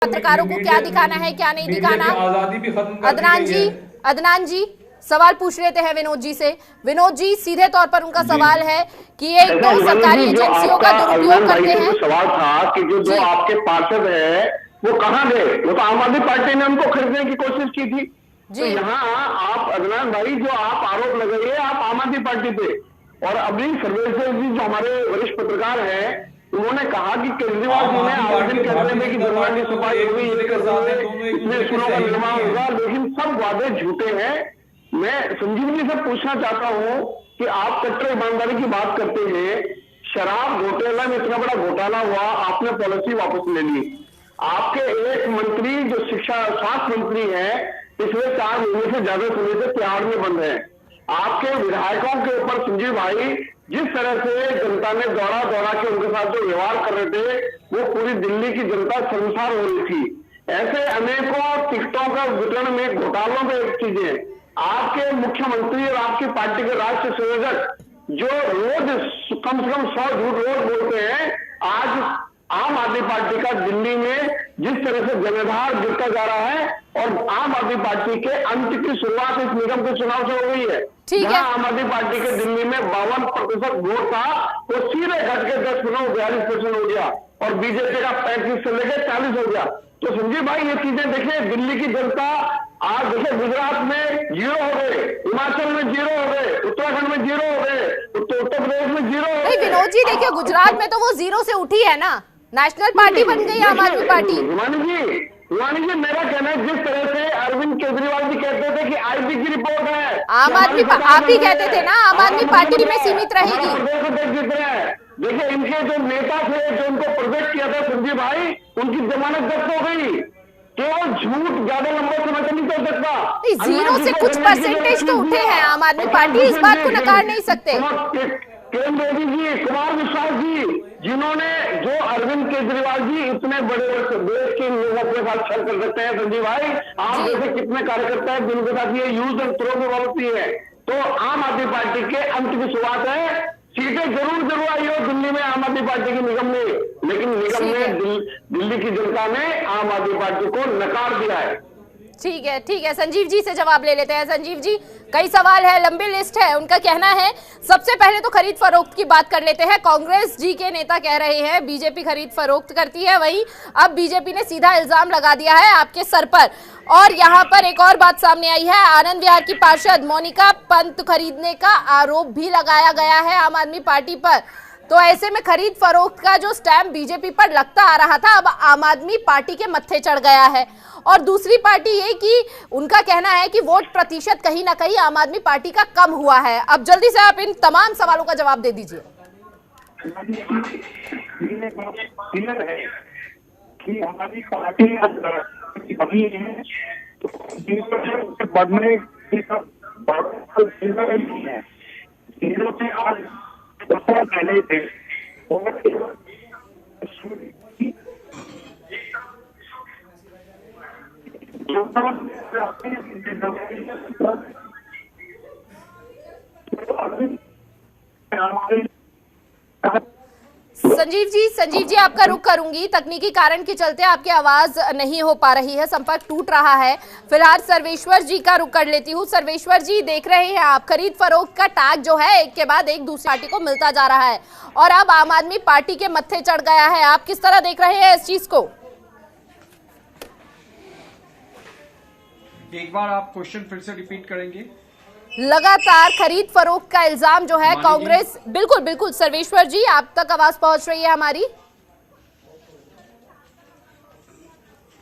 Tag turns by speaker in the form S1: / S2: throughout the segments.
S1: पत्रकारों को क्या दिखाना है क्या नहीं दिखाना।
S2: आजादी भी खत्म
S1: अदनान जी सवाल पूछ लेते हैं विनोद जी से। विनोद जी, सीधे तौर पर उनका सवाल है कि ये दो सरकारी एजेंसियों का दुरुपयोग करते हैं।
S3: सवाल था कि जो आपके पार्षद है वो कहाँ गए? वो तो आम आदमी पार्टी ने उनको खरीदने की कोशिश की थी। तो यहाँ आप अदनान भाई जो आप आरोप लगाइए आप आम आदमी पार्टी पे, और अभी सर्वेश्वर जी जो हमारे वरिष्ठ पत्रकार हैं उन्होंने कहा कि केजरीवाल जी ने आवेदन करने में कि दरवाजे सफाई होगी, इतने स्कूलों का निर्माण होगा, लेकिन सब वादे झूठे हैं। मैं संजीव जी से पूछना चाहता हूं कि आप कट्टर ईमानदारी की बात करते हैं, शराब घोटाला में इतना बड़ा घोटाला हुआ, आपने पॉलिसी वापस ले ली। आपके एक मंत्री जो शिक्षा स्वास्थ्य मंत्री है पिछले 4 महीने से ज्यादा समय से तिहाड़ में बंद है। आपके विधायकों के ऊपर संजीव भाई जिस तरह से जनता ने दौड़ा दौड़ा के उनके साथ जो व्यवहार कर रहे थे वो पूरी दिल्ली की जनता शर्मसार हो रही थी। ऐसे अनेकों टिकटों का वितरण में घोटालों में एक चीज है। आपके मुख्यमंत्री और आपकी पार्टी के राष्ट्रीय संयोजक जो रोज कम से कम 100 झूठ रोज बोलते हैं, आज आम आदमी पार्टी का दिल्ली में जिस तरह से जनाधार गिरता जा रहा है और आम आदमी पार्टी के अंत की शुरुआत इस निगम के चुनाव से हो गई है। जहां आम आदमी पार्टी के दिल्ली में 52% वोट था वो सीधे घट के 10.42% हो गया और बीजेपी का 35 से लेकर 40 हो गया। तो संजीव भाई ये चीजें देखिए, दिल्ली की जनता आज देखिए गुजरात में 0 हो गए, हिमाचल में 0 हो गए, उत्तराखंड में 0 हो गए, उत्तर प्रदेश में 0 हो गए।
S1: विनोद जी देखिए, गुजरात में तो वो 0 से उठी है ना, नेशनल पार्टी बन गई आम आदमी पार्टी।
S3: हिमानी जी मेरा कहना है जिस तरह से अरविंद केजरीवाल जी कहते थे कि आईबी की रिपोर्ट है,
S1: आम आदमी आप ही कहते थे ना आम आदमी पार्टी में सीमित रहेगी।
S3: देखिए इनके जो नेता थे जो उनको प्रोजेक्ट किया था संजीव भाई, उनकी जमानत जब्त हो गई। केवल झूठ ज्यादा लंबे समय तक नहीं चल सकता।
S1: 0 से कुछ परसेंटेज तो उठे हैं आम आदमी पार्टी, इस बात को नकार नहीं सकते।
S3: किरण बेदी जी, कुमार विश्वास जी, जिन्होंने जो अरविंद केजरीवाल जी इतने बड़े देश के लोगों के साथ छल कर सकते हैं संजीव भाई, आप जैसे कितने कार्यकर्ता है जिनके साथ ये यूज एंड थ्रो की पॉलिसी है। तो आम आदमी पार्टी के अंत की शुरुआत है। सीटें जरूर आई हो दिल्ली में आम आदमी पार्टी की निगम में, लेकिन निगम में दिल्ली की जनता ने आम आदमी पार्टी को नकार दिया है।
S1: ठीक है, संजीव जी से जवाब ले लेते हैं। संजीव जी, कई सवाल है, लंबी लिस्ट है। उनका कहना है सबसे पहले तो खरीद फरोख्त की बात कर लेते हैं। कांग्रेस जी के नेता कह रहे हैं बीजेपी खरीद फरोख्त करती है, वहीं अब बीजेपी ने सीधा इल्जाम लगा दिया है आपके सर पर। और यहाँ पर एक और बात सामने आई है, आनंद विहार की पार्षद मोनिका पंत खरीदने का आरोप भी लगाया गया है आम आदमी पार्टी पर। तो ऐसे में खरीद फरोख्त का जो स्टैम्प बीजेपी पर लगता आ रहा था अब आम आदमी पार्टी के मत्थे चढ़ गया है। और दूसरी पार्टी ये कि उनका कहना है कि वोट प्रतिशत कहीं ना कहीं आम आदमी पार्टी का कम हुआ है। अब जल्दी से आप इन तमाम सवालों का जवाब दे दीजिए।
S4: कि हमारी पार्टी अभी है तो बढ़ने की सब नहीं है। आज 10 साल पहले थे
S1: संजीव जी आपका रुख करूंगी, तकनीकी कारण के चलते आपकी आवाज नहीं हो पा रही है, संपर्क टूट रहा है। फिलहाल सर्वेश्वर जी का रुख कर लेती हूँ। सर्वेश्वर जी, देख रहे हैं आप खरीद फरोख्त का टैग जो है एक के बाद एक दूसरी पार्टी को मिलता जा रहा है और अब आम आदमी पार्टी के मत्थे चढ़ गया है। आप किस तरह देख रहे हैं इस चीज को?
S2: एक बार आप क्वेश्चन फिर से रिपीट करेंगे?
S1: लगातार खरीद फरोख्त का इल्जाम जो है कांग्रेस, बिल्कुल सर्वेश्वर जी आप तक आवाज पहुंच रही है हमारी?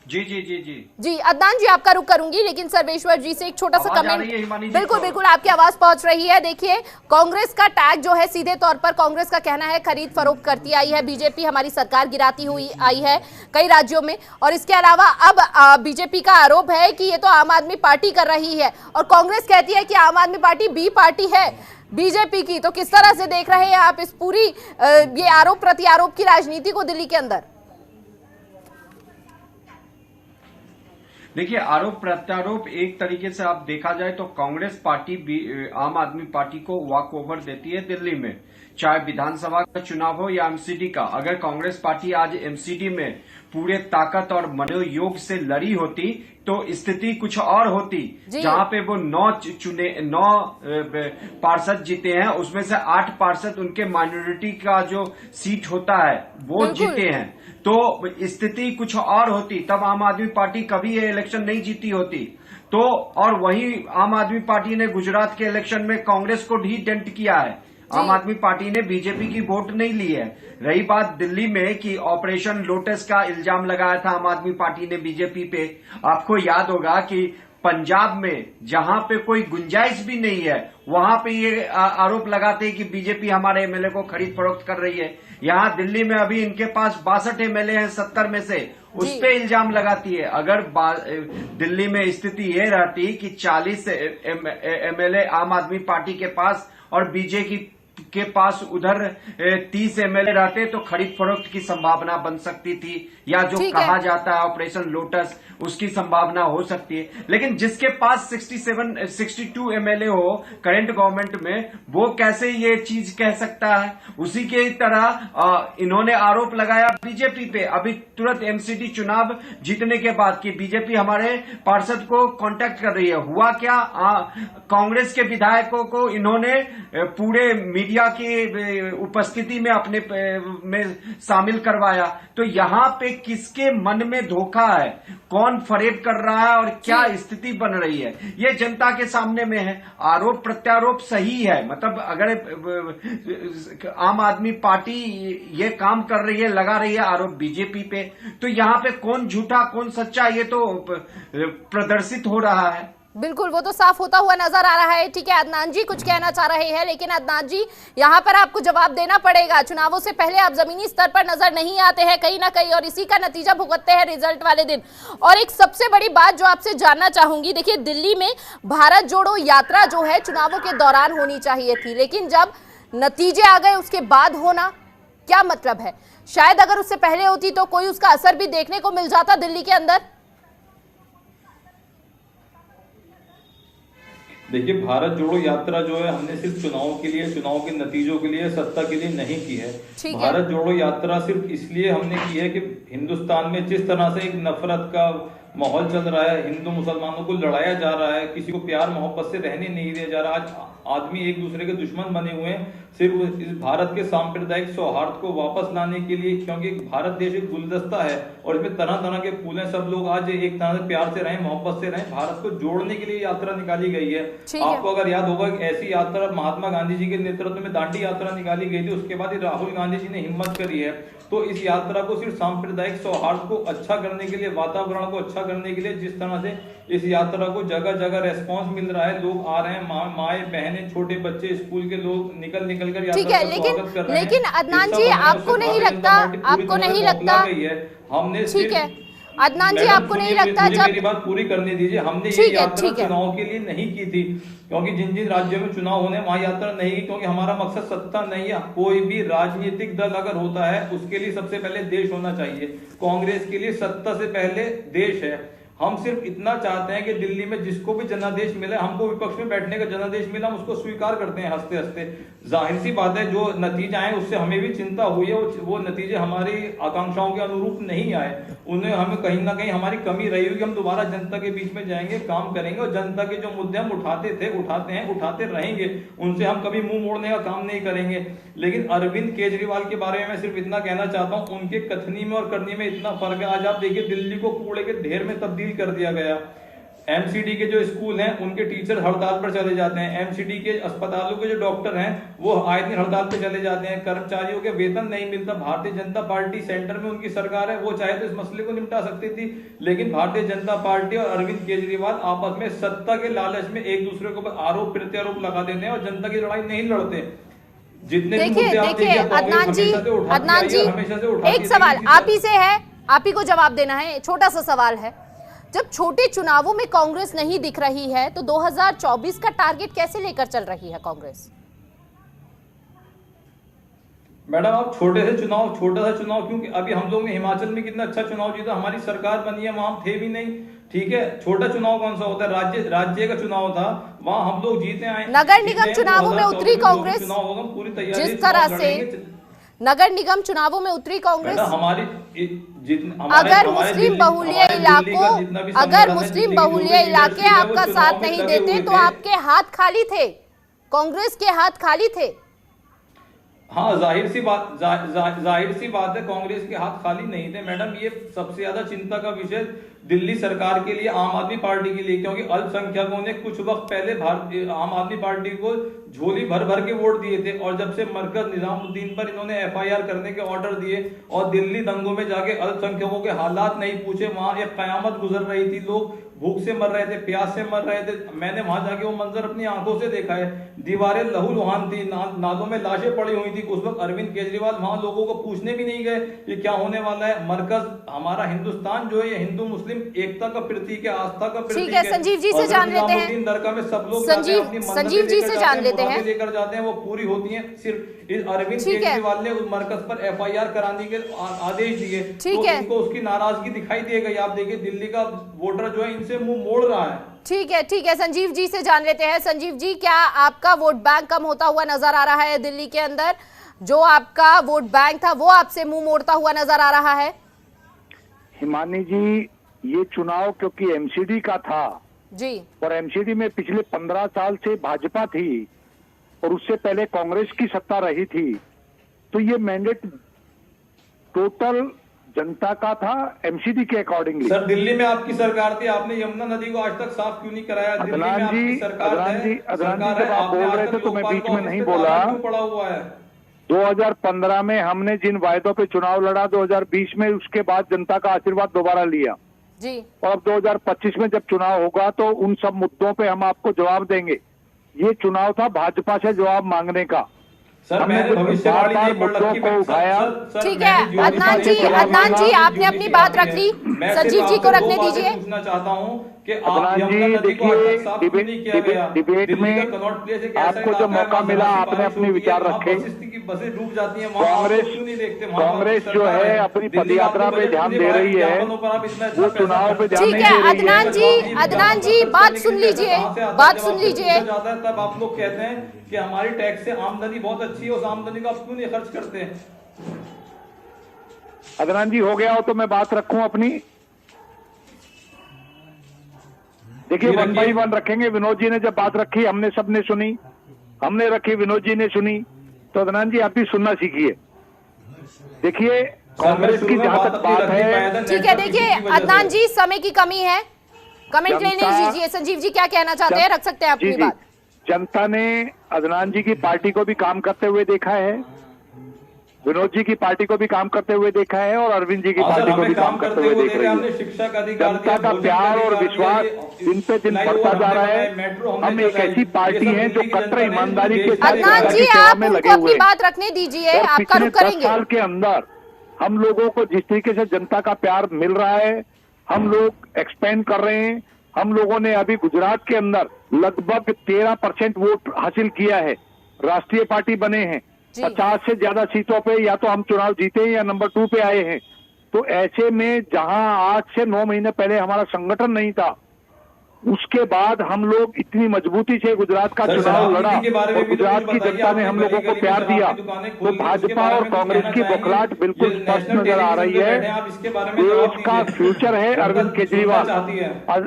S1: जी अदनान जी आपका रुख करूंगी, लेकिन सर्वेश्वर जी से एक छोटा सा कमेंट। बिल्कुल आपकी आवाज पहुंच रही है। देखिए कांग्रेस का टैग जो है सीधे तौर पर कांग्रेस का कहना है खरीद फरोख्त करती आई है, बीजेपी हमारी सरकार गिराती हुई आई है कई राज्यों में। और इसके अलावा अब बीजेपी का आरोप है कि ये तो आम आदमी पार्टी कर रही है और कांग्रेस कहती है कि आम आदमी पार्टी बी पार्टी है बीजेपी की। तो किस तरह से देख रहे हैं आप इस पूरी ये आरोप प्रत्यारोप की राजनीति को दिल्ली के अंदर?
S2: देखिए, आरोप प्रत्यारोप एक तरीके से आप देखा जाए तो कांग्रेस पार्टी भी आम आदमी पार्टी को वॉक ओवर देती है दिल्ली में, चाहे विधानसभा का चुनाव हो या एमसीडी का। अगर कांग्रेस पार्टी आज एमसीडी में पूरे ताकत और मनोयोग से लड़ी होती तो स्थिति कुछ और होती। जहां पे वो 9 पार्षद जीते हैं, उसमें से 8 पार्षद उनके माइनॉरिटी का जो सीट होता है वो जीते हैं, तो स्थिति कुछ और होती। तब आम आदमी पार्टी कभी ये इलेक्शन नहीं जीती होती। तो और वही आम आदमी पार्टी ने गुजरात के इलेक्शन में कांग्रेस को ही डेंट किया है। आम आदमी पार्टी ने बीजेपी की वोट नहीं ली है। रही बात दिल्ली में कि ऑपरेशन लोटस का इल्जाम लगाया था आम आदमी पार्टी ने बीजेपी पे, आपको याद होगा कि पंजाब में जहां पे कोई गुंजाइश भी नहीं है वहां पे ये आरोप लगाते हैं कि बीजेपी हमारे एमएलए को खरीद फरोख्त कर रही है। यहां दिल्ली में अभी इनके पास 62 एमएलए हैं 70 में से, उस पे इल्जाम लगाती है। अगर दिल्ली में स्थिति ये रहती कि 40 एमएलए आम आदमी पार्टी के पास और बीजेपी के पास उधर 30 एमएलए रहते तो खरीद फरोख्त की संभावना बन सकती थी, या जो कहा जाता है ऑपरेशन लोटस, उसकी संभावना हो सकती है। लेकिन जिसके पास 62 एमएलए हो करंट गवर्नमेंट में, वो कैसे ये चीज कह सकता है? उसी के तरह इन्होंने आरोप लगाया बीजेपी पे अभी तुरंत एमसीडी चुनाव जीतने के बाद कि बीजेपी हमारे पार्षद को कांटेक्ट कर रही है। हुआ क्या? कांग्रेस के विधायकों को इन्होंने पूरे मीडिया की उपस्थिति में अपने में शामिल करवाया। तो यहाँ पे किसके मन में धोखा है, कौन फरेब कर रहा है और क्या स्थिति बन रही है, ये जनता के सामने में है। आरोप प्रत्यारोप सही है, मतलब अगर आम आदमी पार्टी ये काम कर रही है, लगा रही है आरोप बीजेपी पे, तो यहाँ पे कौन झूठा कौन सच्चा ये तो प्रदर्शित हो रहा है।
S1: बिल्कुल, वो तो साफ होता हुआ नजर आ रहा है। ठीक है, अदनान जी कुछ कहना चाह रहे हैं, लेकिन अदनान जी यहाँ पर आपको जवाब देना पड़ेगा। चुनावों से पहले आप जमीनी स्तर पर नजर नहीं आते हैं कहीं ना कहीं, और इसी का नतीजा भुगतते हैं रिजल्ट वाले दिन। और एक सबसे बड़ी बात जो आपसे जानना चाहूंगी, देखिए दिल्ली में भारत जोड़ो यात्रा जो है चुनावों के दौरान होनी चाहिए थी, लेकिन जब नतीजे आ गए उसके बाद होना क्या मतलब है? शायद अगर उससे पहले होती तो कोई उसका असर भी देखने को मिल जाता दिल्ली के अंदर।
S5: देखिए, भारत जोड़ो यात्रा जो है हमने सिर्फ चुनाव के लिए, चुनाव के नतीजों के लिए, सत्ता के लिए नहीं की है। भारत जोड़ो यात्रा सिर्फ इसलिए हमने की है कि हिंदुस्तान में जिस तरह से एक नफरत का माहौल चल रहा है, हिंदू मुसलमानों को लड़ाया जा रहा है, किसी को प्यार मोहब्बत से रहने नहीं दिया जा रहा, आज आदमी एक दूसरे के दुश्मन बने हुए हैं, सिर्फ इस भारत के सांप्रदायिक सौहार्द को वापस लाने के लिए। क्योंकि भारत देश एक गुलदस्ता है और इसमें तरह तरह के फूल हैं, सब लोग आज एक तरह से प्यार से रहें, मोहब्बत से रहें। भारत को जोड़ने के लिए यात्रा निकाली गई है। आपको अगर याद होगा कि ऐसी यात्रा महात्मा गांधी जी के नेतृत्व में दांडी यात्रा निकाली गई थी, उसके बाद राहुल गांधी जी ने हिम्मत करी है। तो इस यात्रा को सिर्फ सांप्रदायिक सौहार्द को अच्छा करने के लिए, वातावरण को अच्छा करने के लिए, जिस तरह से इस यात्रा को जगह जगह रेस्पॉन्स मिल रहा है, लोग आ रहे हैं, माए बहनें, छोटे बच्चे, स्कूल के लोग निकल कर यात्रा का स्वागत कर रहे हैं।
S1: लेकिन अदनान जी आपको नहीं लगता
S5: हमने
S1: ठीक है अदनान जी आपको नहीं लगता, जब
S5: मेरी बात पूरी करने दीजिए, हमने ये यात्रा चुनाव के लिए नहीं की थी, क्योंकि जिन जिन राज्यों में चुनाव होने वहां यात्रा नहीं की, क्योंकि हमारा मकसद सत्ता नहीं है। कोई भी राजनीतिक दल अगर होता है उसके लिए सबसे पहले देश होना चाहिए। कांग्रेस के लिए सत्ता से पहले देश है। हम सिर्फ इतना चाहते हैं कि दिल्ली में जिसको भी जनादेश मिले, हमको विपक्ष में बैठने का जनादेश मिला, हम उसको स्वीकार करते हैं हंसते हंसते। जाहिर सी बात है, जो नतीजे आए उससे हमें भी चिंता हुई है, वो नतीजे हमारी आकांक्षाओं के अनुरूप नहीं आए, उन्हें हमें कहीं ना कहीं हमारी कमी रही होगी। हम दोबारा जनता के बीच में जाएंगे, काम करेंगे, और जनता के जो मुद्दे हम उठाते थे, उठाते हैं, उठाते रहेंगे, उनसे हम कभी मुंह मोड़ने का काम नहीं करेंगे। लेकिन अरविंद केजरीवाल के बारे में मैं सिर्फ इतना कहना चाहता हूं, उनके कथनी में और करनी में इतना फर्क है। आज आप देखिए, दिल्ली को कूड़े के ढेर में तब्दील कर दिया गया। एमसीडी के जो स्कूल हैं उनके टीचर हड़ताल पर चले जाते हैं, एमसीडी के अस्पतालों के जो डॉक्टर हैं वो आए दिन हड़ताल पर चले जाते हैं, कर्मचारियों के वेतन नहीं मिलता। भारतीय जनता पार्टी सेंटर में उनकी सरकार है, वो चाहे तो इस मसले को निपटा सकती थी, लेकिन भारतीय जनता पार्टी और अरविंद केजरीवाल आपस में सत्ता के लालच में एक दूसरे को आरोप प्रत्यारोप लगा देते हैं और जनता की लड़ाई नहीं लड़ते। जितने
S1: देखिए अदनान जी एक सवाल आप ही से है, आप ही को जवाब देना है। छोटा सा सवाल है, जब छोटे चुनावों में कांग्रेस नहीं दिख रही है तो 2024 का टारगेट कैसे लेकर चल रही है कांग्रेस?
S5: मैडम आप छोटा सा चुनाव क्योंकि अभी हम लोग ने हिमाचल में कितना अच्छा चुनाव जीता, हमारी सरकार बनी है, वहां थे भी नहीं। ठीक है, छोटा चुनाव कौन सा होता है, राज्य का चुनाव था, वहां हम लोग जीते आए।
S1: नगर निगम चुनावों में उतरी कांग्रेस,
S5: चुनाव होगा, पूरी तैयारी
S1: जिस तरह से नगर निगम चुनावों में उतरी कांग्रेस, अगर मुस्लिम बहुल्य इलाकों, अगर मुस्लिम बहुल्य इलाके आपका साथ नहीं देते तो आपके हाथ खाली थे, कांग्रेस के हाथ खाली थे।
S5: हाँ, जाहिर सी बात है, कांग्रेस के हाथ खाली नहीं थे मैडम। ये सबसे ज्यादा चिंता का विषय दिल्ली सरकार के लिए, आम आदमी पार्टी के लिए, क्योंकि अल्पसंख्यकों ने कुछ वक्त पहले आम आदमी पार्टी को झोली भर भर के वोट दिए थे, और जब से मरकज निजामुद्दीन पर इन्होंने FIR करने के ऑर्डर दिए और दिल्ली दंगों में जाके अल्पसंख्यकों के हालात नहीं पूछे, वहां एक कयामत गुजर रही थी, लोग भूख से मर रहे थे, प्यास से मर रहे थे। मैंने वहां जाके वो मंजर अपनी आंखों से देखा है, दीवारें लहूलुहान थी, नालों में लाशें पड़ी हुई थी। उस वक्त अरविंद केजरीवाल वहां लोगों को पूछने भी नहीं गए कि क्या होने वाला है। मरकज, हमारा हिंदुस्तान जो है, हिंदू मुस्लिम एकता का प्रतीक है, आस्था का प्रतीक है।
S1: संजीव जी से जान लेते हैं,
S5: दरगाह में सब लोग
S1: संजीव जी से जान लेते हैं,
S5: लेकर जाते हैं, वो पूरी होती है। सिर्फ इस अरविंद केजरीवाल ने उस मरकज पर FIR कराने के आदेश दिए, तो इनको उसकी नाराजगी दिखाई दी गई। आप देखिए, दिल्ली का वोटर जो है इनसे मुंह मोड़ रहा है।
S1: ठीक है, संजीव जी से जान लेते हैं। संजीव जी, क्या आपका वोट बैंक कम होता हुआ नजर आ रहा है दिल्ली के अंदर? जो आपका वोट बैंक था वो आपसे मुंह मोड़ता हुआ नजर आ रहा है?
S4: हिमानी जी, ये चुनाव क्योंकि MCD का था
S1: जी, और
S4: MCD में पिछले 15 साल से भाजपा थी और उससे पहले कांग्रेस की सत्ता रही थी, तो ये मैंडेट टोटल जनता का था MCD के अकॉर्डिंगली।
S5: सर, दिल्ली में आपकी सरकार थी, आपने यमुना नदी को आज तक साफ क्यों नहीं कराया?
S4: अदनान जी, जब आप बोल रहे थे तो मैं बीच में नहीं बोला।
S5: पड़ा हुआ है
S4: 2015 में हमने जिन वायदों पे चुनाव लड़ा, 2020 में उसके बाद जनता का आशीर्वाद दोबारा लिया
S1: जी,
S4: और अब 2025 में जब चुनाव होगा तो उन सब मुद्दों पे हम आपको जवाब देंगे। ये चुनाव था भाजपा से जवाब मांगने का।
S5: सर, मैंने भविष्यवाणी नहीं पढ़ रखी,
S4: को उठाया।
S1: ठीक है, अदनान जी आपने अपनी बात रख ली, संजीव जी को रखने दीजिए।
S5: पूछना चाहता हूँ कि
S4: डिबेट में आपको जो मौका मिला, आपने अपने विचार रखे। कांग्रेस जो है अपनी पदयात्रा पे ध्यान दे रही है, वो चुनाव पे ध्यान नहीं दे रही है।
S1: अदनान जी बात सुन लीजिए,
S5: तब आप लोग कहते हैं कि हमारी टैक्स से आमदनी बहुत अच्छी है, उस आमदनी का आप क्यों नहीं खर्च करते हैं?
S4: अदनान जी, हो गया हो तो मैं बात रखूं अपनी। देखिए, 1 by 1 रखेंगे। विनोद जी ने जब बात रखी, हमने सबने सुनी, हमने रखी, विनोद जी ने सुनी, तो अदनान जी आप भी सुनना सीखिए। देखिए, कांग्रेस की जहां तक बात है,
S1: ठीक है, देखिए अदनान जी, समय की कमी है, कमेंट लेने दीजिए। संजीव जी क्या कहना चाहते हैं, रख सकते हैं अपनी बात।
S4: जनता ने अदनान जी की पार्टी को भी काम करते हुए देखा है, विनोद जी की पार्टी को भी काम करते हुए देखा है, और अरविंद जी की पार्टी को भी काम करते हुए देख रही है। जनता का प्यार और विश्वास दिन पे दिन बढ़ता जा रहा है। हम एक ऐसी पार्टी है जो कट्टर ईमानदारी के साथ
S1: अदनान जी आप उनको अपनी बात रखने दीजिए, आपका रुख करेंगे।
S4: 10 साल के अंदर हम लोगों को जिस तरीके से जनता का प्यार मिल रहा है, हम लोग एक्सपेंड कर रहे हैं। हम लोगों ने अभी गुजरात के अंदर लगभग 13% वोट हासिल किया है, राष्ट्रीय पार्टी बने हैं। 50 से ज्यादा सीटों पे या तो हम चुनाव जीते हैं या नंबर 2 पे आए हैं। तो ऐसे में जहां आज से 9 महीने पहले हमारा संगठन नहीं था, उसके बाद हम लोग इतनी मजबूती से गुजरात का चुनाव लड़ा और गुजरात की जनता ने हम लोगों को प्यार दिया। तो भाजपा और कांग्रेस की बौखलाहट बिल्कुल स्पष्ट नजर आ रही है। देश का फ्यूचर है अरविंद केजरीवाल।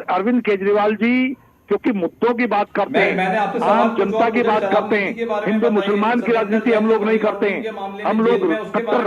S4: अरविंद केजरीवाल जी क्योंकि मुद्दों की बात करते हैं, आम जनता की बात करते हैं, हिंदू मुसलमान की राजनीति हम लोग नहीं करते हैं। हम लोग कट्टर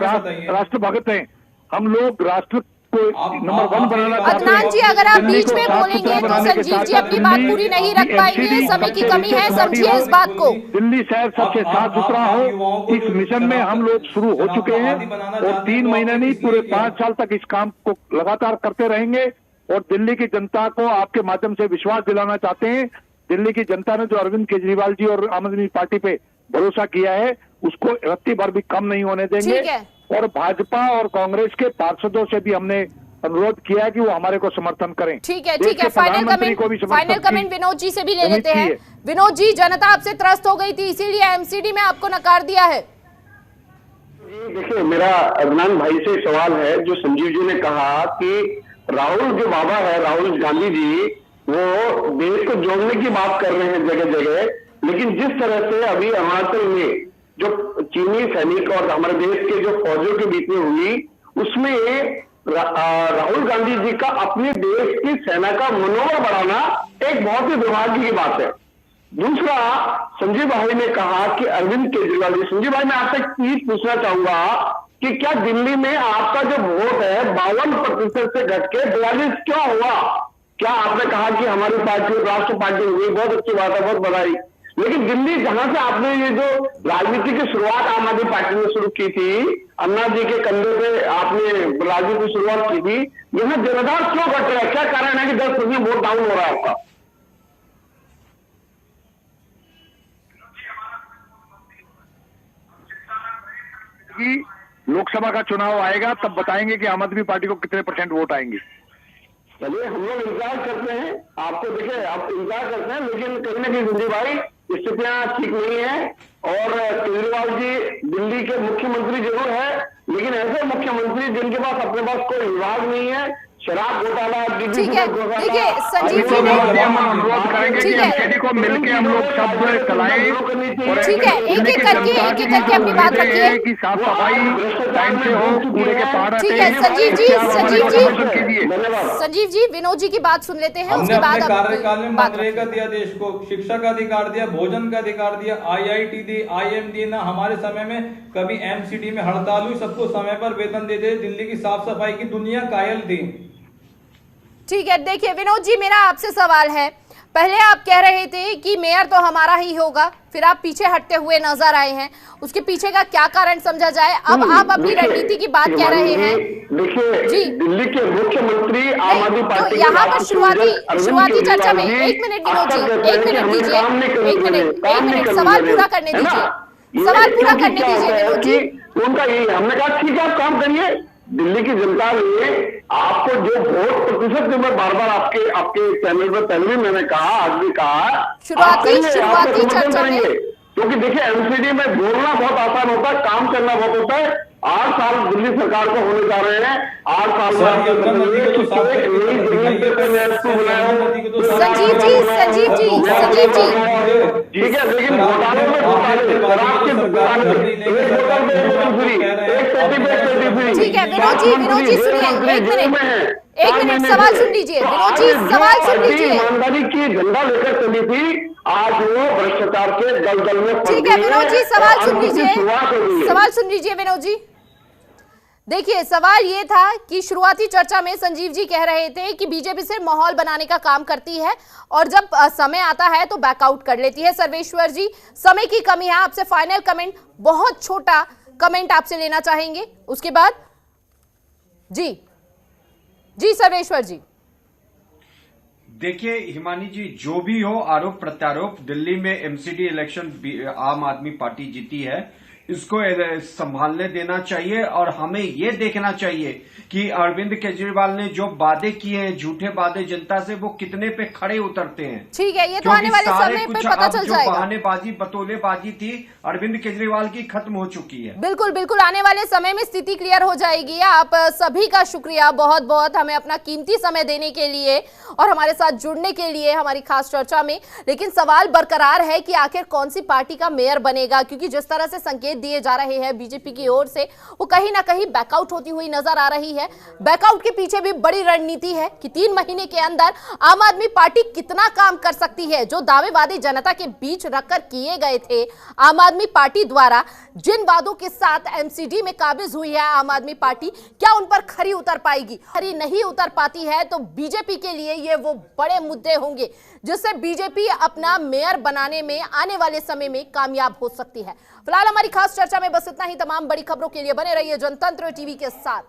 S4: राष्ट्रभक्त हैं, हम लोग राष्ट्र को नंबर 1 बनाना चाहते हैं।
S1: अदनान जी, अगर आप बीच में बोलेंगे तो संजीव जी अपनी बात पूरी नहीं रख पाएंगे, समय की कमी है, समझिए इस बात को।
S4: दिल्ली शहर सबसे साफ सुथरा हो, इस मिशन में हम लोग शुरू हो चुके हैं और 3 महीने नहीं, पूरे 5 साल तक इस काम को लगातार करते रहेंगे। और दिल्ली की जनता को आपके माध्यम से विश्वास दिलाना चाहते हैं, दिल्ली की जनता ने जो अरविंद केजरीवाल जी और आम आदमी पार्टी पे भरोसा किया है, उसको रत्ती भर भी कम नहीं होने देंगे। और भाजपा और कांग्रेस के पार्षदों से भी हमने अनुरोध किया कि वो हमारे को समर्थन करें।
S1: ठीक है, फाइनल कमेंट विनोद जी से भी ले लेते हैं। विनोद जी, जनता आपसे त्रस्त हो गई थी, इसीलिए MCD में आपको नकार दिया है।
S3: देखिए, मेरा अदनान भाई से सवाल है। जो संजीव जी ने कहा कि राहुल जो बाबा है, राहुल गांधी जी, वो देश को जोड़ने की बात कर रहे हैं जगह जगह, लेकिन जिस तरह से अभी अरुणाचल में जो चीनी सैनिक और हमारे देश के जो फौजियों के बीच में हुई, उसमें राहुल गांधी जी का अपने देश की सेना का मनोबल बढ़ाना एक बहुत ही दुर्भाग्य की बात है। दूसरा, संजीव भाई ने कहा कि अरविंद केजरीवाल जी, संजीव भाई मैं आपसे एक चीज पूछना चाहूंगा कि क्या दिल्ली में आपका जो वोट है 52% से घट के 42 क्यों हुआ? क्या आपने कहा कि हमारी पार्टी राष्ट्र पार्टी हुई, बहुत अच्छी बात है, बहुत बधाई, लेकिन दिल्ली जहां से आपने ये जो राजनीति की शुरुआत आम आदमी पार्टी ने शुरू की थी, अन्ना जी के कंधे पे आपने राजनीति की शुरुआत की थी, यहाँ जनता क्यों घट रहा है? क्या कारण है कि 10% वोट डाउन हो रहा है आपका?
S4: कि लोकसभा का चुनाव आएगा तब बताएंगे कि आम आदमी पार्टी को कितने % वोट आएंगे।
S3: चलिए, हम लोग इंतजार करते हैं। आपको देखिए, आप इंतजार करते हैं, लेकिन कहीं ना कहीं संजीव भाई स्थितियां ठीक नहीं है। और केजरीवाल जी दिल्ली के मुख्यमंत्री जरूर है, लेकिन ऐसे मुख्यमंत्री जिनके पास अपने पास कोई विभाग नहीं है, शराब घोटाला,
S1: ठीक है, देखिए संजीव जी ने
S4: अनुरोध करेंगे कि एमसीडी को मिलकर हम लोग सब चलाएं।
S1: ठीक है, एक एक करके अपनी बात रखिए
S4: कि साफ सफाई टाइम से हो, पूरे के पहाड़।
S1: ठीक है संजीव जी, विनोद जी की बात सुन लेते हैं,
S5: हमने
S1: उसके बाद
S5: अपने कार्यकाल में
S1: बात
S5: मनरेगा दिया देश को, शिक्षा का अधिकार दिया, भोजन का अधिकार दिया, IIT दी, IM दी ना। हमारे समय में कभी MCD में हड़ताल हुई, सबको समय पर वेतन दे दे, दिल्ली की साफ सफाई की दुनिया कायल थी।
S1: ठीक है, देखिए विनोद जी, मेरा आपसे सवाल है, पहले आप कह रहे थे कि मेयर तो हमारा ही होगा, फिर आप पीछे हटते हुए नजर आए हैं, उसके पीछे का क्या कारण समझा जाए? अब आप अपनी रणनीति की बात कह रहे हैं।
S3: देखिए, दिल्ली के मुख्यमंत्री आम आदमी पार्टी
S1: तो यहाँ पर शुरुआती चर्चा में, एक मिनट विनोद जी, एक मिनट दीजिए, एक मिनट सवाल पूरा करने दीजिए, सवाल पूरा करने दीजिए विनोद जी।
S3: उनका यही, हमने कहा ठीक है आप काम करिए। दिल्ली की जनता ने आपको जो वोट प्रतिशत, जो मैं बार बार आपके चैनल पर पहले भी मैंने कहा, आज भी कहा,
S1: शुरुआती चर्चा में,
S3: क्योंकि देखिए MCD में बोलना बहुत आसान होता है, काम करना बहुत होता है। 8 साल दिल्ली सरकार को होने जा रहे हैं, 8 साल
S1: संजीव जी,
S3: ठीक है, लेकिन घोटाले में
S1: ठीक है विनोद जी सुनिए, एक मिनट सवाल सुन लीजिए विनोद जी, सवाल सुन लीजिए।
S3: ईमानदारी की झंडा लेकर चली थी, आज वो भ्रष्टाचार के दलदल में।
S1: ठीक है विनोद जी, सवाल सुन लीजिए विनोद जी। देखिए, सवाल ये था कि शुरुआती चर्चा में संजीव जी कह रहे थे कि बीजेपी सिर्फ माहौल बनाने का काम करती है और जब समय आता है तो बैकआउट कर लेती है। सर्वेश्वर जी, समय की कमी है, आपसे फाइनल कमेंट, बहुत छोटा कमेंट आपसे लेना चाहेंगे, उसके बाद जी सर्वेश्वर जी।
S2: देखिए हिमानी जी, जो भी हो आरोप प्रत्यारोप, दिल्ली में MCD इलेक्शन आम आदमी पार्टी जीती है, इसको संभालने देना चाहिए। और हमें ये देखना चाहिए कि अरविंद केजरीवाल ने जो वादे किए हैं, झूठे वादे जनता से, वो कितने पे खड़े उतरते हैं।
S1: ठीक है, ये तो आने वाले समय पे पता चल जाएगा।
S2: बहानेबाजी, बतौलेबाजी थी अरविंद केजरीवाल की, खत्म हो चुकी है।
S1: बिल्कुल आने वाले समय में स्थिति क्लियर हो जाएगी। आप सभी का शुक्रिया बहुत बहुत, हमें अपना कीमती समय देने के लिए और हमारे साथ जुड़ने के लिए हमारी खास चर्चा में। लेकिन सवाल बरकरार है कि आखिर कौन सी पार्टी का मेयर बनेगा, क्योंकि जिस तरह से संकेत दिए जा रहे हैं बीजेपी की ओर से, वो कहीं ना कहीं बैकआउट होती हुई नजर आ रही है। बैकआउट के पीछे भी बड़ी रणनीति है कि 3 महीने के अंदर आम आदमी पार्टी कितना काम कर सकती है। जो दावे वादे जनता के बीच रखकर किए गए थे आम आदमी पार्टी द्वारा, जिन वादों के साथ MCD में काबिज हुई है आम आदमी पार्टी, क्या उन पर खरी उतर पाएगी? खरी नहीं उतर पाती है तो बीजेपी के लिए ये वो बड़े मुद्दे होंगे जिससे बीजेपी अपना मेयर बनाने में आने वाले समय में कामयाब हो सकती है। फिलहाल हमारी खास चर्चा में बस इतना ही। तमाम बड़ी खबरों के लिए बने रहिए जनतंत्र टीवी के साथ।